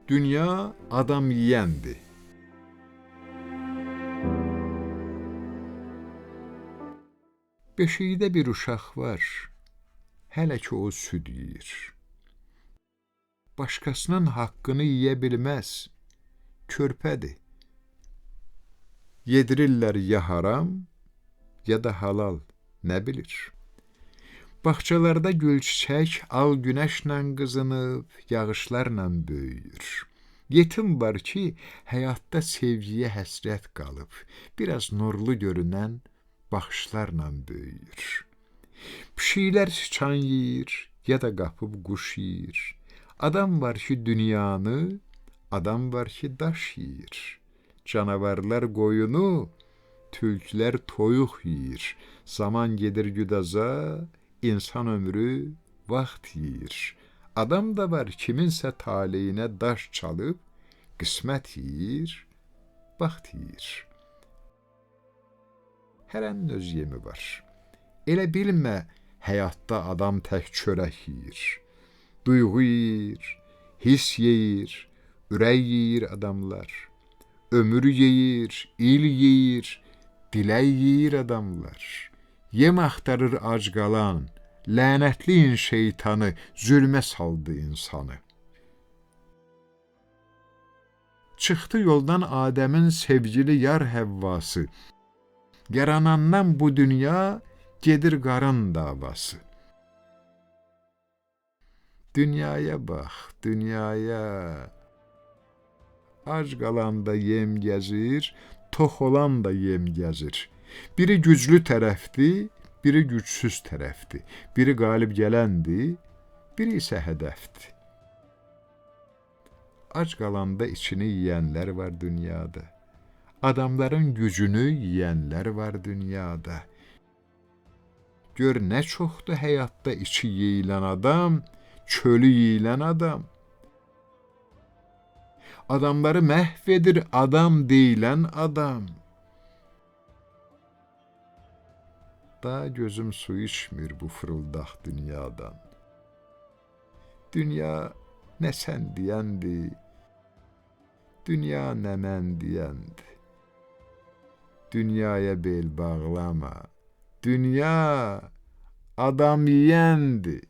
Dünya adam yeyəndir. Beşikdə bir uşaq var, hələ ki o süd yeyir. Başqasının haqqını yeyə bilməz, körpədir. Yedirirlər ya haram, ya da halal, nə bilir. Bağçalarda gül çiçək al günəşlə qızınıb, yağışlarla böyüyür. Yetim var ki, həyatda sevgiyə həsrət qalıb, biraz nurlu görünən baxışlarla böyüyür. Pişiklər sıçan yeyir, ya da qapıb quş yeyir. Adam var ki, dünyanı, adam var ki, daş yeyir. Canavarlar qoyunu, tülkülər toyuq yeyir. Zaman gedir güdaza, insan ömrü vaxt yeyir. Adam da var kiminsə taleyinə daş çalıb, qismət yeyir, vaxt yeyir. Hərənin öz yemi var. Elə bilmə, həyatda adam tək çörək yeyir. Duyğu yeyir, hiss yeyir, ürək yeyir adamlar. Ömür yeyir, il yeyir, dilək yeyir adamlar. Yem axtarır ac qalan, lənətliyin şeytanı, zülmə saldı insanı. Çıxdı yoldan Adəmin sevgili yar Həvvası. Yaranandan bu dünya gedir qarın davası. Dünyaya bax, dünyaya. Ac qalanda yem gəzir, tox olan da yem gəzir. Biri güclü tərəfdir, biri gücsüz tərəfdir. Biri qalib gələndir, biri isə hədəfdir. Ac qalanda içini yeyənlər var dünyada. Adamların gücünü yeyənlər var dünyada. Gör nə çoxdur həyatda içi yeyilən adam, çölü yeyilən adam. Adamları məhv edir adam deyilən adam. Da gözüm su içmir bu fırıldaq dünyadan. Dünya nə sən deyəndir, dünya nə mən deyəndir. Dünyaya bel bağlama, dünya adam yeyəndir.